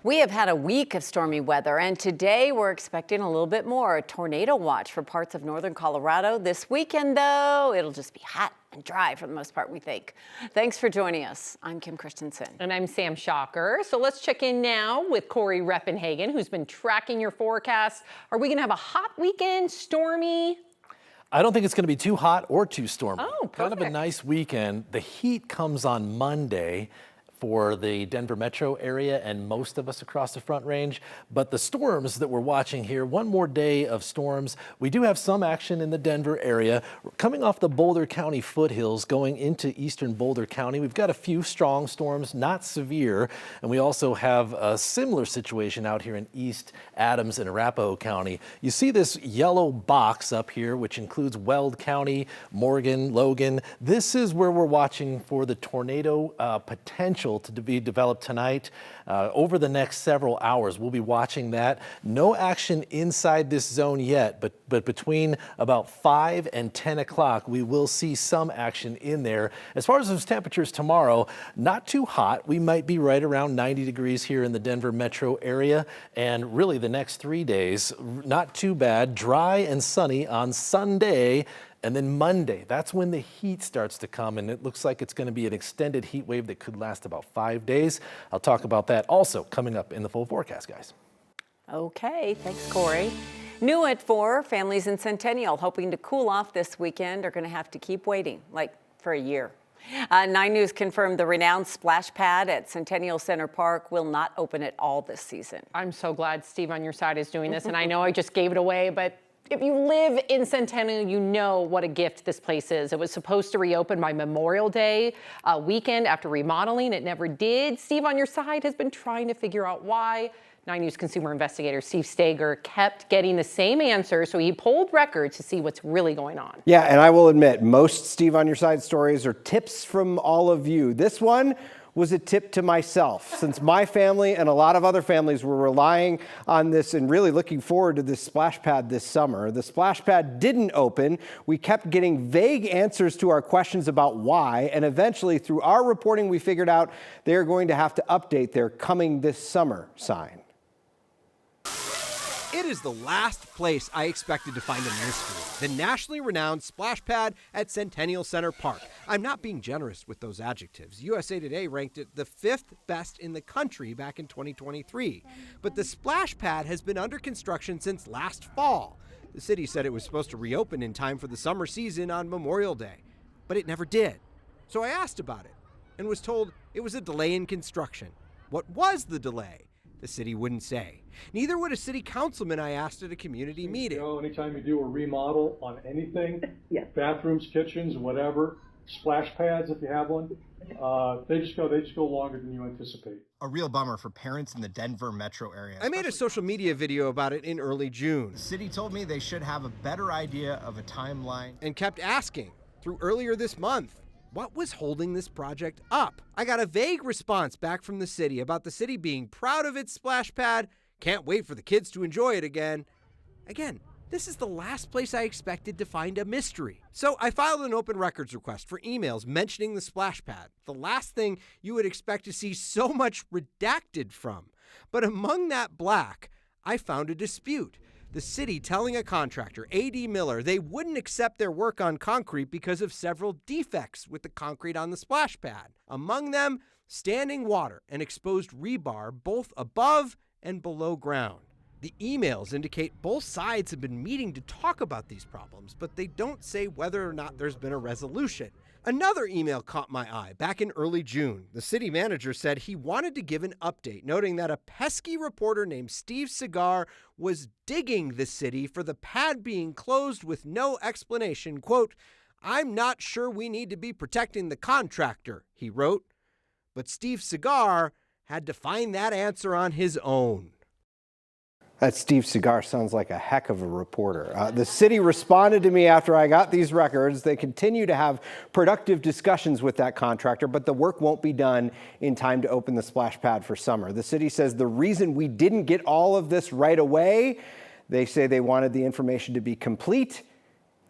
We have had a week of stormy weather, and today we're expecting a little bit more. A tornado watch for parts of northern Colorado. This weekend, though, it'll just be hot and dry for the most part, we think. Thanks for joining us. I'm Kim Christensen. And I'm Sam Shocker. So let's check in now with Corey Reppenhagen, who's been tracking your forecast. Are we going to have a hot weekend, stormy? I don't think it's going to be too hot or too stormy. Oh, perfect. Kind of a nice weekend. The heat comes on Monday for the Denver metro area and most of us across the Front Range. But the storms that we're watching here, one more day of storms. We do have some action in the Denver area. Coming off the Boulder County foothills going into eastern Boulder County, we've got a few strong storms, not severe. And we also have a similar situation out here in East Adams and Arapahoe County. You see this yellow box up here, which includes Weld County, Morgan, Logan. This is where we're watching for the tornado potential to be developed tonight. Over the next several hours, we'll be watching that. No action inside this zone yet, but between about 5 and 10 o'clock, we will see some action in there. As far as those temperatures tomorrow, not too hot. We might be right around 90 degrees here in the Denver metro area. And really the next 3 days, not too bad. Dry and sunny on Sunday. And then Monday, that's when the heat starts to come, and it looks like it's going to be an extended heat wave that could last about 5 days. I'll talk about that also coming up in the full forecast, guys. Okay, thanks, Corey. New at 4, families in Centennial hoping to cool off this weekend are going to have to keep waiting, like for a year. 9 News confirmed the renowned splash pad at Centennial Center Park will not open at all this season. I'm so glad Steve on your side is doing this, and I know I just gave it away, but if you live in Centennial, you know what a gift this place is. It was supposed to reopen by Memorial Day weekend after remodeling. It never did. Steve on your side has been trying to figure out why. 9 News consumer investigator Steve Stager kept getting the same answer, so he pulled records to see what's really going on. Yeah, and I will admit, most Steve on your side stories are tips from all of you. This one was a tip to myself, since my family and a lot of other families were relying on this and really looking forward to this splash pad this summer. The splash pad didn't open. We kept getting vague answers to our questions about why, and eventually through our reporting we figured out they're going to have to update their "coming this summer" sign. It is the last place I expected to find a mystery, the nationally renowned splash pad at Centennial Center Park. I'm not being generous with those adjectives. USA Today ranked it the 5th best in the country back in 2023. But the splash pad has been under construction since last fall. The city said it was supposed to reopen in time for the summer season on Memorial Day, but it never did. So I asked about it and was told it was a delay in construction. What was the delay? The city wouldn't say. Neither would a city councilman I asked at a community meeting. You know, anytime you do a remodel on anything, bathrooms, kitchens, whatever, splash pads if you have one, they just go longer than you anticipate. A real bummer for parents in the Denver metro area. I made a social media video about it in early June. The city told me they should have a better idea of a timeline. And kept asking through earlier this month. What was holding this project up? I got a vague response back from the city about the city being proud of its splash pad, can't wait for the kids to enjoy it again. Again, this is the last place I expected to find a mystery. So I filed an open records request for emails mentioning the splash pad, the last thing you would expect to see so much redacted from. But among that black, I found a dispute. The city telling a contractor, A.D. Miller, they wouldn't accept their work on concrete because of several defects with the concrete on the splash pad. Among them, standing water and exposed rebar both above and below ground. The emails indicate both sides have been meeting to talk about these problems, but they don't say whether or not there's been a resolution. Another email caught my eye back in early June. The city manager said he wanted to give an update, noting that a pesky reporter named Steve Cigar was digging the city for the pad being closed with no explanation. Quote, "I'm not sure we need to be protecting the contractor," he wrote. But Steve Cigar had to find that answer on his own. That Steve Cigar sounds like a heck of a reporter. The city responded to me after I got these records. They continue to have productive discussions with that contractor, but the work won't be done in time to open the splash pad for summer. The city says the reason we didn't get all of this right away, they say they wanted the information to be complete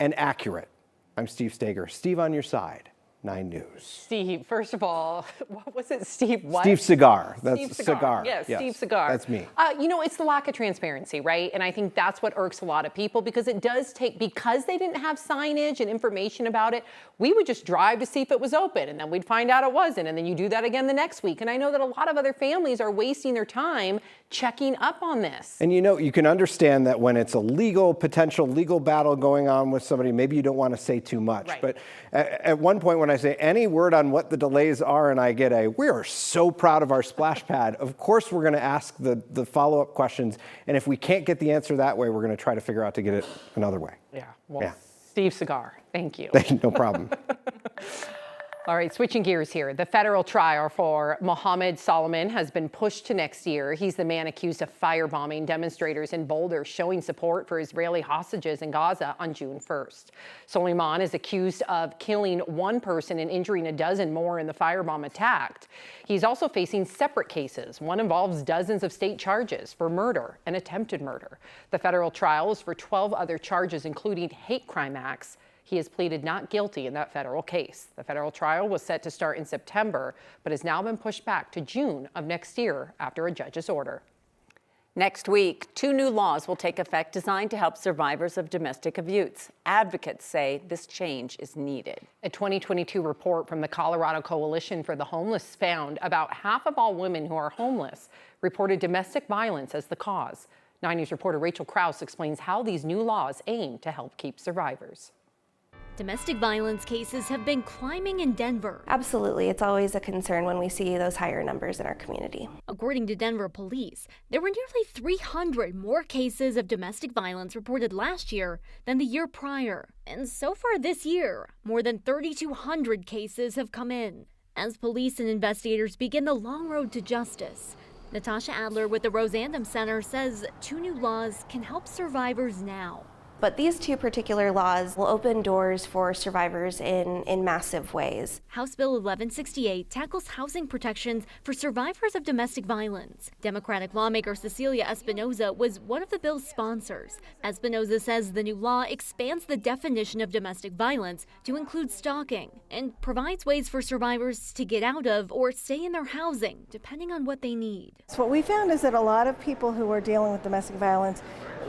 and accurate. I'm Steve Stager. Steve on your side. 9 News. Steve, first of all, what was it? Steve what? Steve Cigar. That's Steve Cigar. Yes, Yes, Steve Cigar. that's me. You know, it's the lack of transparency, right? And I think that's what irks a lot of people, because it does take, because they didn't have signage and information about it, we would just drive to see if it was open, and then we'd find out it wasn't, and then you do that again the next week. And I know that a lot of other families are wasting their time checking up on this. And you know, you can understand that when it's a potential legal battle going on with somebody, maybe you don't want to say too much. Right. But at one point when I say any word on what the delays are and I get we are so proud of our splash pad, of course we're going to ask the follow-up questions. And if we can't get the answer that way, we're going to try to figure out to get it another way. Yeah, well, Yeah. Steve Cigar, thank you. No problem. All right, switching gears here. The federal trial for Mohammed Solomon has been pushed to next year. He's the man accused of firebombing demonstrators in Boulder, showing support for Israeli hostages in Gaza on June 1st. Solomon is accused of killing one person and injuring a dozen more in the firebomb attack. He's also facing separate cases. One involves dozens of state charges for murder and attempted murder. The federal trial is for 12 other charges, including hate crime acts. He has pleaded not guilty in that federal case. The federal trial was set to start in September, but has now been pushed back to June of next year after a judge's order. Next week, 2 new laws will take effect designed to help survivors of domestic abuse. Advocates say this change is needed. A 2022 report from the Colorado Coalition for the Homeless found about half of all women who are homeless reported domestic violence as the cause. 9 News reporter Rachel Krause explains how these new laws aim to help keep survivors. Domestic violence cases have been climbing in Denver. Absolutely. It's always a concern when we see those higher numbers in our community. According to Denver police, there were nearly 300 more cases of domestic violence reported last year than the year prior. And so far this year, more than 3,200 cases have come in. As police and investigators begin the long road to justice, Natasha Adler with the Rosandom Center says 2 new laws can help survivors now. But these 2 particular laws will open doors for survivors in massive ways. House Bill 1168 tackles housing protections for survivors of domestic violence. Democratic lawmaker Cecilia Espinoza was one of the bill's sponsors. Espinoza says the new law expands the definition of domestic violence to include stalking and provides ways for survivors to get out of or stay in their housing, depending on what they need. So what we found is that a lot of people who are dealing with domestic violence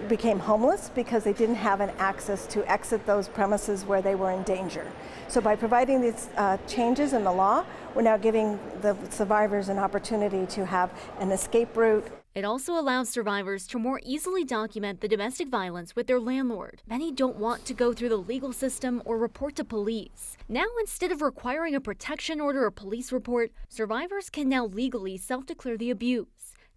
became homeless because they didn't have an access to exit those premises where they were in danger. So by providing these changes in the law, we're now giving the survivors an opportunity to have an escape route. It also allows survivors to more easily document the domestic violence with their landlord. Many don't want to go through the legal system or report to police. Now, instead of requiring a protection order or police report, survivors can now legally self-declare the abuse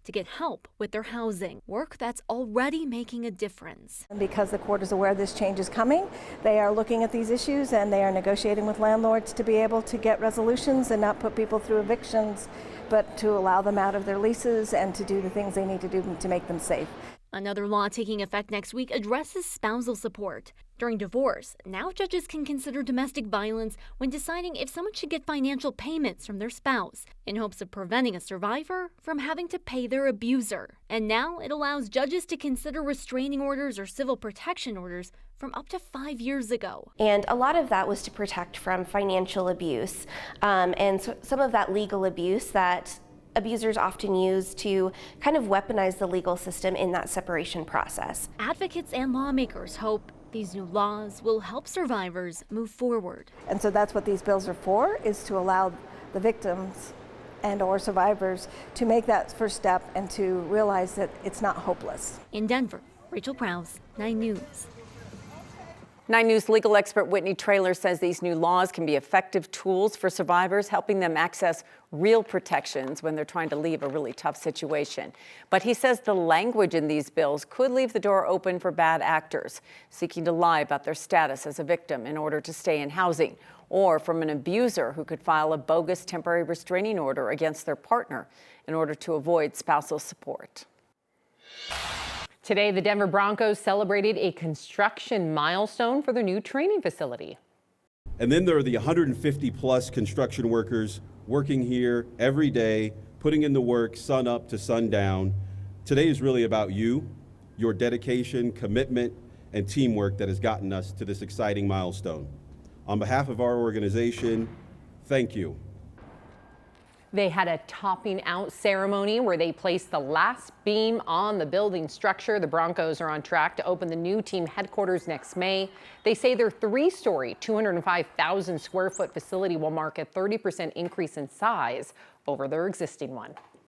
to get help with their housing, work that's already making a difference. And because the court is aware this change is coming, they are looking at these issues and they are negotiating with landlords to be able to get resolutions and not put people through evictions, but to allow them out of their leases and to do the things they need to do to make them safe. Another law taking effect next week addresses spousal support. During divorce, now judges can consider domestic violence when deciding if someone should get financial payments from their spouse, in hopes of preventing a survivor from having to pay their abuser. And now it allows judges to consider restraining orders or civil protection orders from up to 5 years ago. And a lot of that was to protect from financial abuse, and so some of that legal abuse that abusers often use to kind of weaponize the legal system in that separation process. Advocates and lawmakers hope these new laws will help survivors move forward. And so that's what these bills are for, is to allow the victims and or survivors to make that first step and to realize that it's not hopeless. In Denver, Rachel Krause, 9 News. 9 News legal expert Whitney Traylor says these new laws can be effective tools for survivors, helping them access real protections when they're trying to leave a really tough situation. But he says the language in these bills could leave the door open for bad actors seeking to lie about their status as a victim in order to stay in housing, or from an abuser who could file a bogus temporary restraining order against their partner in order to avoid spousal support. Today, the Denver Broncos celebrated a construction milestone for their new training facility. And then there are the 150 plus construction workers working here every day, putting in the work sun up to sundown. Today is really about you, your dedication, commitment, and teamwork that has gotten us to this exciting milestone. On behalf of our organization, Thank you. They had a topping out ceremony where they placed the last beam on the building structure. The Broncos are on track to open the new team headquarters next May. They say their 3-story, 205,000 square foot facility will mark a 30% increase in size over their existing one.